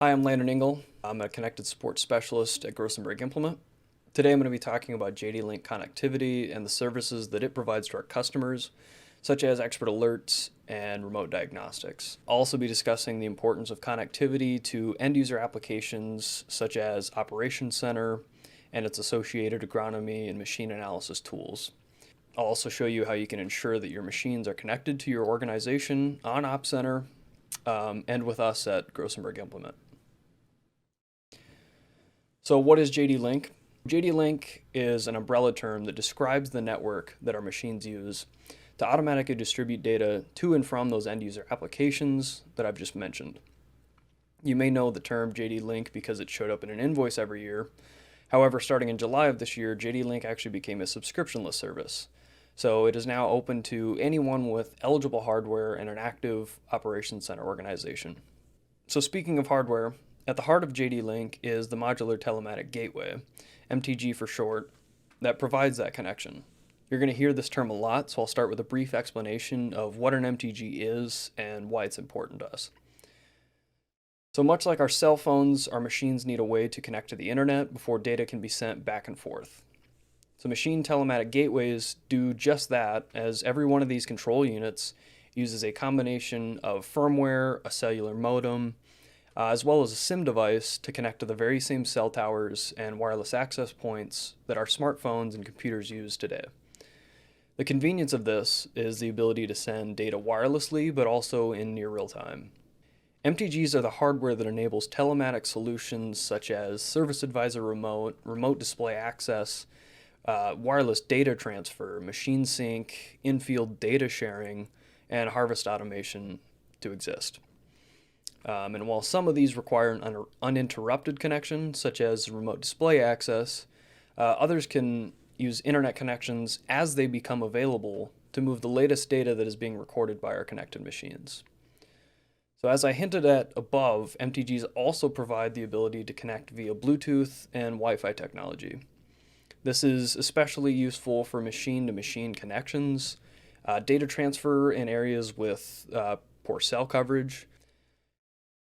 Hi, I'm Landon Engel. I'm a connected support specialist at Grossenberg Implement. Today I'm going to be talking about JDLink connectivity and the services that it provides to our customers, such as expert alerts and remote diagnostics. I'll also be discussing the importance of connectivity to end-user applications such as Operations Center and its associated agronomy and machine analysis tools. I'll also show you how you can ensure that your machines are connected to your organization on Op Center and with us at Grossenberg Implement. So what is JDLink? JDLink is an umbrella term that describes the network that our machines use to automatically distribute data to and from those end user applications that I've just mentioned. You may know the term JDLink because it showed up in an invoice every year. However, starting in July of this year, JDLink actually became a subscriptionless service. So it is now open to anyone with eligible hardware and an active Operations Center organization. So speaking of hardware, at the heart of JDLink is the Modular Telematic Gateway, MTG for short, that provides that connection. You're going to hear this term a lot, so I'll start with a brief explanation of what an MTG is and why it's important to us. So much like our cell phones, our machines need a way to connect to the internet before data can be sent back and forth. So machine telematic gateways do just that, as every one of these control units uses a combination of firmware, a cellular modem, as well as a SIM device to connect to the very same cell towers and wireless access points that our smartphones and computers use today. The convenience of this is the ability to send data wirelessly, but also in near real time. MTGs are the hardware that enables telematic solutions such as Service Advisor Remote, Remote Display Access, wireless data transfer, machine sync, in-field data sharing, and harvest automation to exist. And while some of these require an uninterrupted connection, such as remote display access, others can use internet connections as they become available to move the latest data that is being recorded by our connected machines. So as I hinted at above, MTGs also provide the ability to connect via Bluetooth and Wi-Fi technology. This is especially useful for machine-to-machine connections, data transfer in areas with poor cell coverage.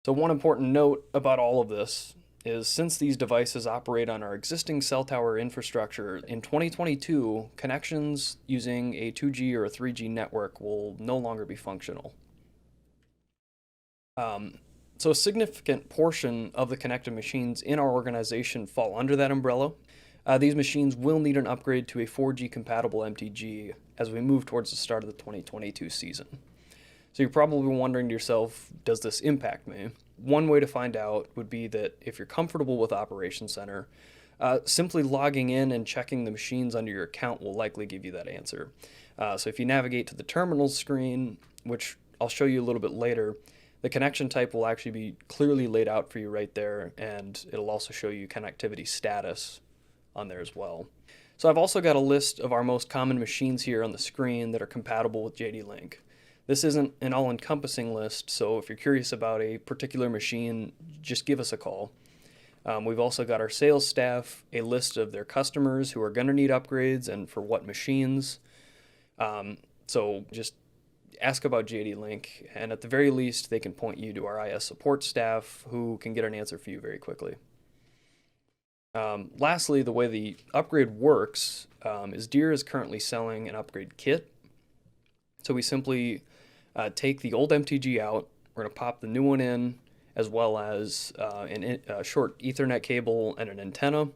So one important note about all of this is since these devices operate on our existing cell tower infrastructure, in 2022, connections using a 2G or a 3G network will no longer be functional. So a significant portion of the connected machines in our organization fall under that umbrella. These machines will need an upgrade to a 4G compatible MTG as we move towards the start of the 2022 season. So you're probably wondering to yourself, does this impact me? One way to find out would be that if you're comfortable with Operations Center, simply logging in and checking the machines under your account will likely give you that answer. So if you navigate to the terminal screen, which I'll show you a little bit later, the connection type will actually be clearly laid out for you right there, and it'll also show you connectivity status on there as well. So I've also got a list of our most common machines here on the screen that are compatible with JDLink. This isn't an all-encompassing list, so if you're curious about a particular machine, just give us a call. We've also got our sales staff, a list of their customers who are going to need upgrades and for what machines. So just ask about JDLink, and at the very least, they can point you to our IS support staff who can get an answer for you very quickly. Lastly, the way the upgrade works is Deere is currently selling an upgrade kit. So we simply take the old MTG out, we're going to pop the new one in, as well as a short Ethernet cable and an antenna,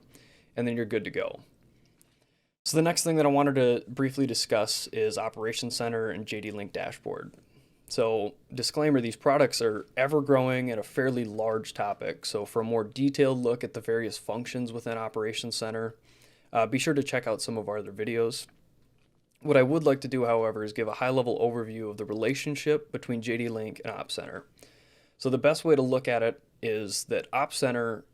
and then you're good to go. So the next thing that I wanted to briefly discuss is Operations Center and JDLink Dashboard. So disclaimer, these products are ever growing and a fairly large topic. So for a more detailed look at the various functions within Operations Center, be sure to check out some of our other videos. What I would like to do, however, is give a high-level overview of the relationship between JDLink and Op Center. So the best way to look at it is that Op Center,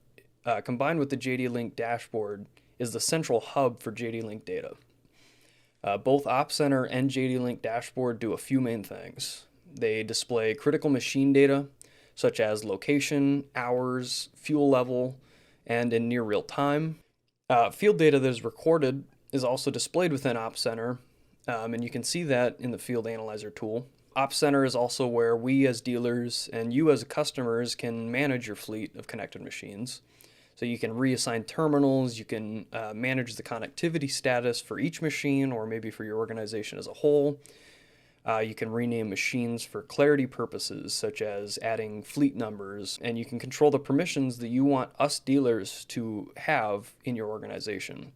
combined with the JDLink dashboard, is the central hub for JDLink data. Both Op Center and JDLink dashboard do a few main things. They display critical machine data, such as location, hours, fuel level, and in near real time. Field data that is recorded is also displayed within Op Center, and you can see that in the Field Analyzer tool. Ops Center is also where we as dealers and you as customers can manage your fleet of connected machines. So you can reassign terminals, you can manage the connectivity status for each machine or maybe for your organization as a whole. You can rename machines for clarity purposes, such as adding fleet numbers, and you can control the permissions that you want us dealers to have in your organization.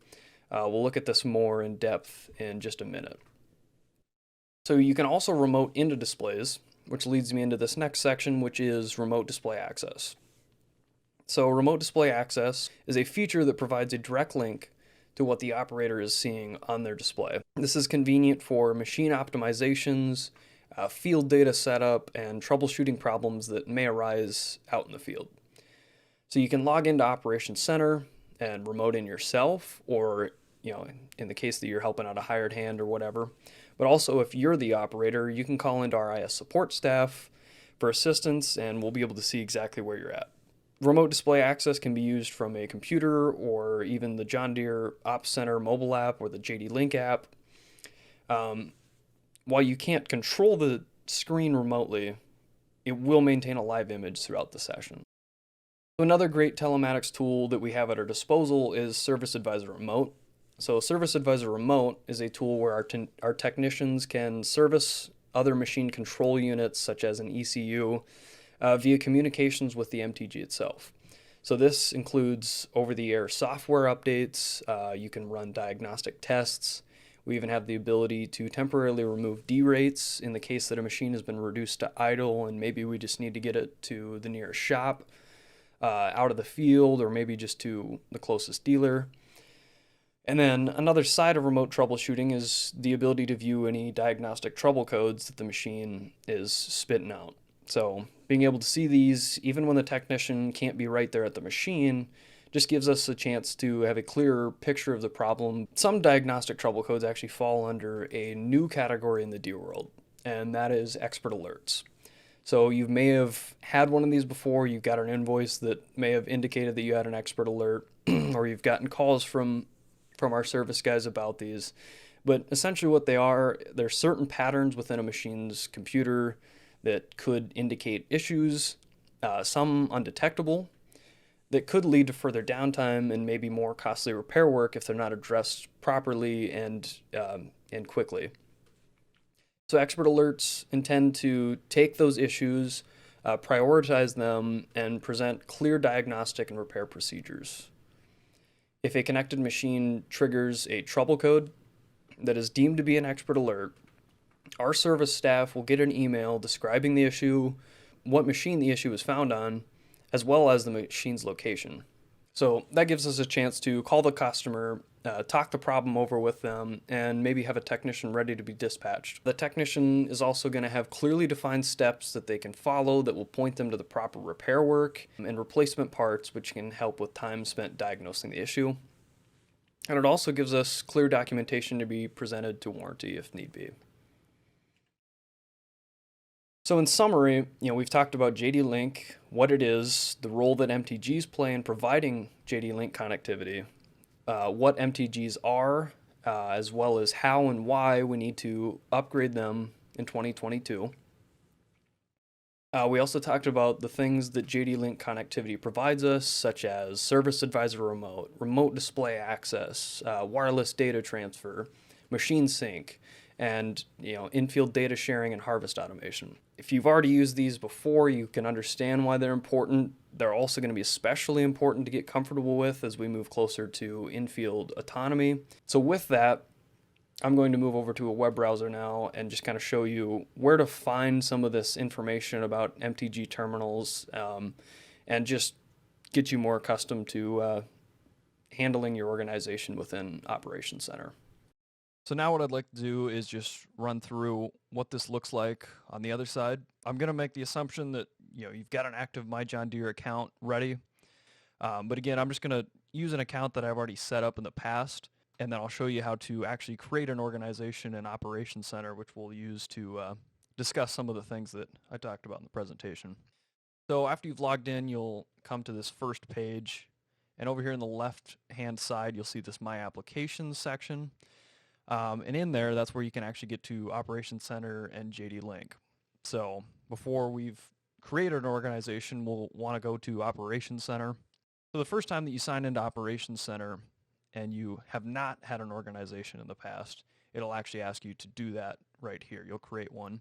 We'll look at this more in depth in just a minute. So you can also remote into displays, which leads me into this next section, which is remote display access. So remote display access is a feature that provides a direct link to what the operator is seeing on their display. This is convenient for machine optimizations, field data setup, and troubleshooting problems that may arise out in the field. So you can log into Operations Center and remote in yourself, or in the case that you're helping out a hired hand or whatever. But also, if you're the operator, you can call into our IS support staff for assistance, and we'll be able to see exactly where you're at. Remote display access can be used from a computer or even the John Deere Ops Center mobile app or the JDLink app. While you can't control the screen remotely, it will maintain a live image throughout the session. Another great telematics tool that we have at our disposal is Service Advisor Remote. So Service Advisor Remote is a tool where our technicians can service other machine control units such as an ECU via communications with the MTG itself. So this includes over-the-air software updates. You can run diagnostic tests. We even have the ability to temporarily remove derates in the case that a machine has been reduced to idle and maybe we just need to get it to the nearest shop, out of the field, or maybe just to the closest dealer. And then another side of remote troubleshooting is the ability to view any diagnostic trouble codes that the machine is spitting out. So being able to see these, even when the technician can't be right there at the machine, just gives us a chance to have a clearer picture of the problem. Some diagnostic trouble codes actually fall under a new category in the Deere world, and that is expert alerts. So you may have had one of these before. You've got an invoice that may have indicated that you had an expert alert, or you've gotten calls from our service guys about these. But essentially what they are, there's certain patterns within a machine's computer that could indicate issues, some undetectable, that could lead to further downtime and maybe more costly repair work if they're not addressed properly and quickly. So expert alerts intend to take those issues, prioritize them, and present clear diagnostic and repair procedures. If a connected machine triggers a trouble code that is deemed to be an expert alert, our service staff will get an email describing the issue, what machine the issue is found on, as well as the machine's location. So that gives us a chance to call the customer, talk the problem over with them, and maybe have a technician ready to be dispatched. The technician is also going to have clearly defined steps that they can follow that will point them to the proper repair work and replacement parts, which can help with time spent diagnosing the issue. And it also gives us clear documentation to be presented to warranty if need be. So in summary, we've talked about JDLink, what it is, the role that MTGs play in providing JDLink connectivity, what MTGs are, as well as how and why we need to upgrade them in 2022. We also talked about the things that JDLink connectivity provides us, such as Service Advisor Remote, remote display access, wireless data transfer, machine sync, and in-field data sharing and harvest automation. If you've already used these before, you can understand why they're important. They're also going to be especially important to get comfortable with as we move closer to in-field autonomy. So with that, I'm going to move over to a web browser now and just kind of show you where to find some of this information about MTG terminals, and just get you more accustomed to handling your organization within Operations Center. So now what I'd like to do is just run through what this looks like on the other side. I'm going to make the assumption that you've got an active My John Deere account ready. But again, I'm just going to use an account that I've already set up in the past, and then I'll show you how to actually create an organization in Operations Center, which we'll use to discuss some of the things that I talked about in the presentation. So after you've logged in, you'll come to this first page, and over here on the left-hand side, you'll see this My Applications section. And in there, that's where you can actually get to Operations Center and JDLink. So before we've created an organization, we'll want to go to Operations Center. So the first time that you sign into Operations Center and you have not had an organization in the past, it'll actually ask you to do that right here. You'll create one.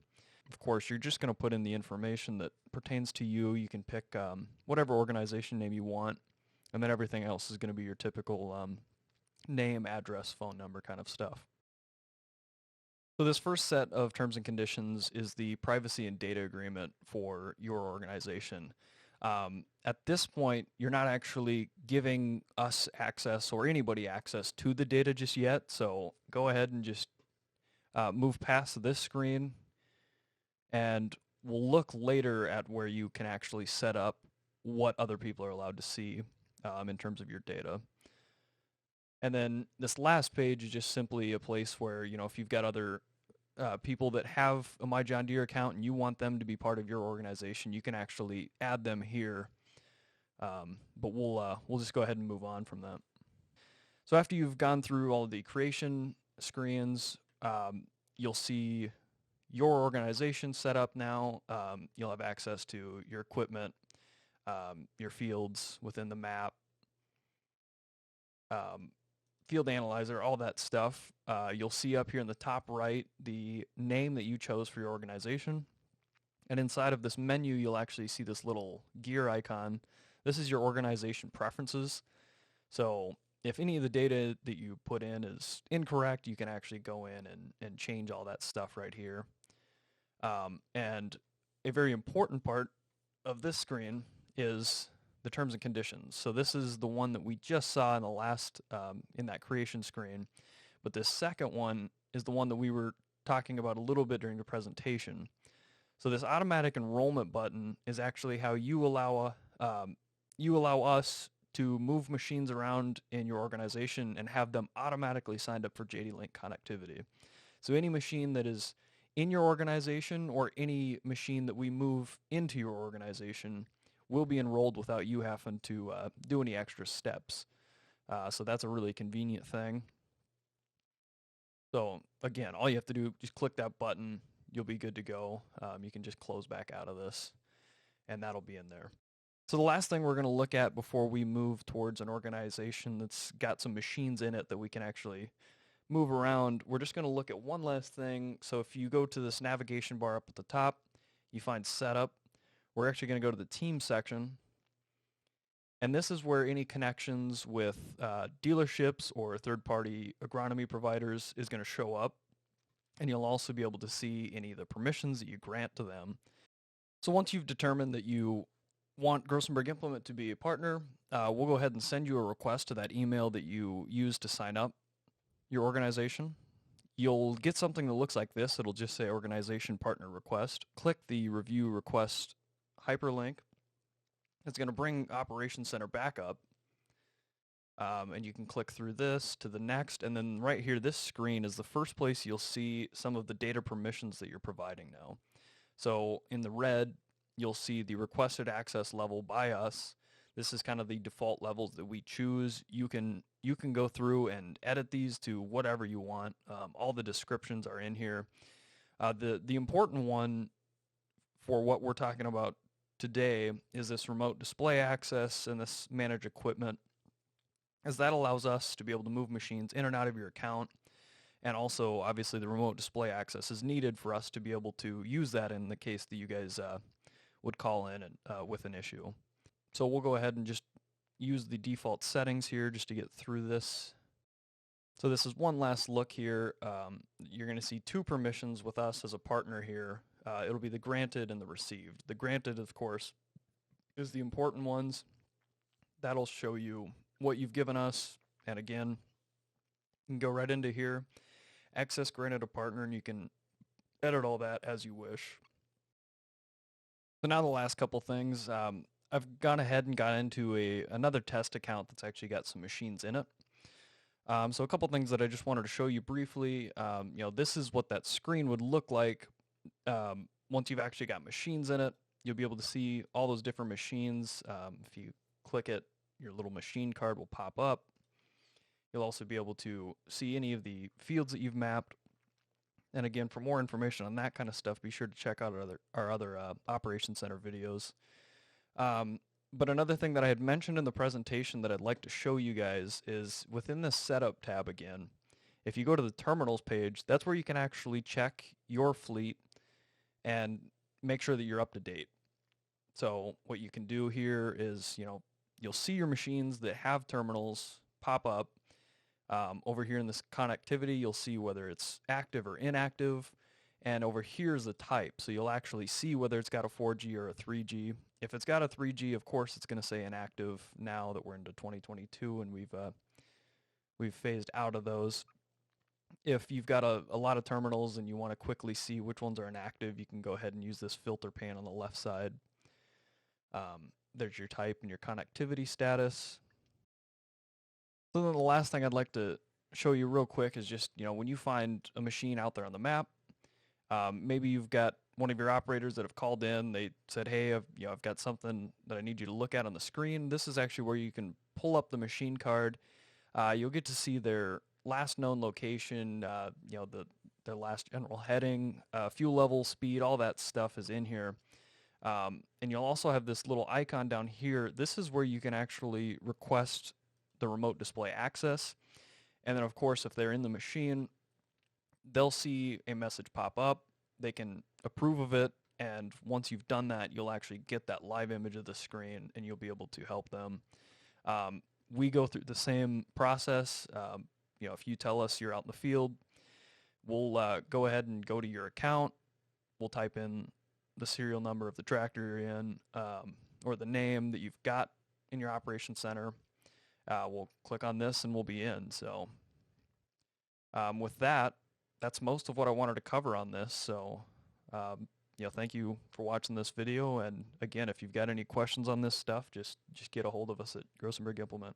Of course, you're just going to put in the information that pertains to you. You can pick whatever organization name you want, and then everything else is going to be your typical name, address, phone number kind of stuff. So this first set of terms and conditions is the privacy and data agreement for your organization. At this point, you're not actually giving us access or anybody access to the data just yet, so go ahead and just move past this screen, and we'll look later at where you can actually set up what other people are allowed to see in terms of your data. And then this last page is just simply a place where, if you've got other people that have a My John Deere account and you want them to be part of your organization, you can actually add them here. But we'll just go ahead and move on from that. So after you've gone through all of the creation screens, you'll see your organization set up now. You'll have access to your equipment, your fields within the map, field analyzer, all that stuff. You'll see up here in the top right the name that you chose for your organization. And inside of this menu, you'll actually see this little gear icon. This is your organization preferences. So if any of the data that you put in is incorrect, you can actually go in and change all that stuff right here. And a very important part of this screen is the terms and conditions. So this is the one that we just saw in the last, in that creation screen. But this second one is the one that we were talking about a little bit during the presentation. So this automatic enrollment button is actually how you allow us to move machines around in your organization and have them automatically signed up for JDLink connectivity. So any machine that is in your organization or any machine that we move into your organization will be enrolled without you having to do any extra steps. So that's a really convenient thing. So again, all you have to do, just click that button, you'll be good to go. You can just close back out of this, and that'll be in there. So the last thing we're going to look at before we move towards an organization that's got some machines in it that we can actually move around, we're just going to look at one last thing. So if you go to this navigation bar up at the top, you find Setup. We're actually going to go to the Team section. And this is where any connections with dealerships or third-party agronomy providers is going to show up. And you'll also be able to see any of the permissions that you grant to them. So once you've determined that you want Grossenberg Implement to be a partner, we'll go ahead and send you a request to that email that you used to sign up your organization. You'll get something that looks like this. It'll just say Organization Partner Request. Click the Review Request hyperlink. It's going to bring Operations Center back up. And you can click through this to the next. And then right here, this screen is the first place you'll see some of the data permissions that you're providing now. So in the red, you'll see the requested access level by us. This is kind of the default levels that we choose. You can go through and edit these to whatever you want. All the descriptions are in here. The important one for what we're talking about today is this remote display access and this manage equipment, as that allows us to be able to move machines in and out of your account. And also, obviously, the remote display access is needed for us to be able to use that in the case that you guys would call in and, with an issue. So we'll go ahead and just use the default settings here just to get through this. So this is one last look here. You're going to see two permissions with us as a partner here. It'll be the granted and the received. The granted, of course, is the important ones. That'll show you what you've given us. And again, you can go right into here, access granted a partner, and you can edit all that as you wish. So now the last couple things. I've gone ahead and got into another test account that's actually got some machines in it. So a couple things that I just wanted to show you briefly. This is what that screen would look like once you've actually got machines in it. You'll be able to see all those different machines. If you click it, your little machine card will pop up. You'll also be able to see any of the fields that you've mapped. And again, for more information on that kind of stuff, be sure to check out our other Operation Center videos. But another thing that I had mentioned in the presentation that I'd like to show you guys is within this setup tab again, if you go to the terminals page, that's where you can actually check your fleet and make sure that you're up to date. So what you can do here is, you'll see your machines that have terminals pop up. Over here in this connectivity, you'll see whether it's active or inactive. And over here is the type. So you'll actually see whether it's got a 4G or a 3G. If it's got a 3G, of course, it's going to say inactive now that we're into 2022 and we've phased out of those. If you've got a lot of terminals and you want to quickly see which ones are inactive, you can go ahead and use this filter pane on the left side. There's your type and your connectivity status. So then the last thing I'd like to show you real quick is just, when you find a machine out there on the map, maybe you've got one of your operators that have called in, they said, hey, I've got something that I need you to look at on the screen. This is actually where you can pull up the machine card. You'll get to see their last known location, their last general heading, fuel level, speed, all that stuff is in here. And you'll also have this little icon down here. This is where you can actually request the remote display access. And then of course, if they're in the machine, they'll see a message pop up. They can approve of it. And once you've done that, you'll actually get that live image of the screen and you'll be able to help them. We go through the same process. If you tell us you're out in the field, we'll go ahead and go to your account. We'll type in the serial number of the tractor you're in, or the name that you've got in your operation center. We'll click on this and we'll be in. So with that, that's most of what I wanted to cover on this. So thank you for watching this video. And again, if you've got any questions on this stuff, just get a hold of us at Grossenberg Implement.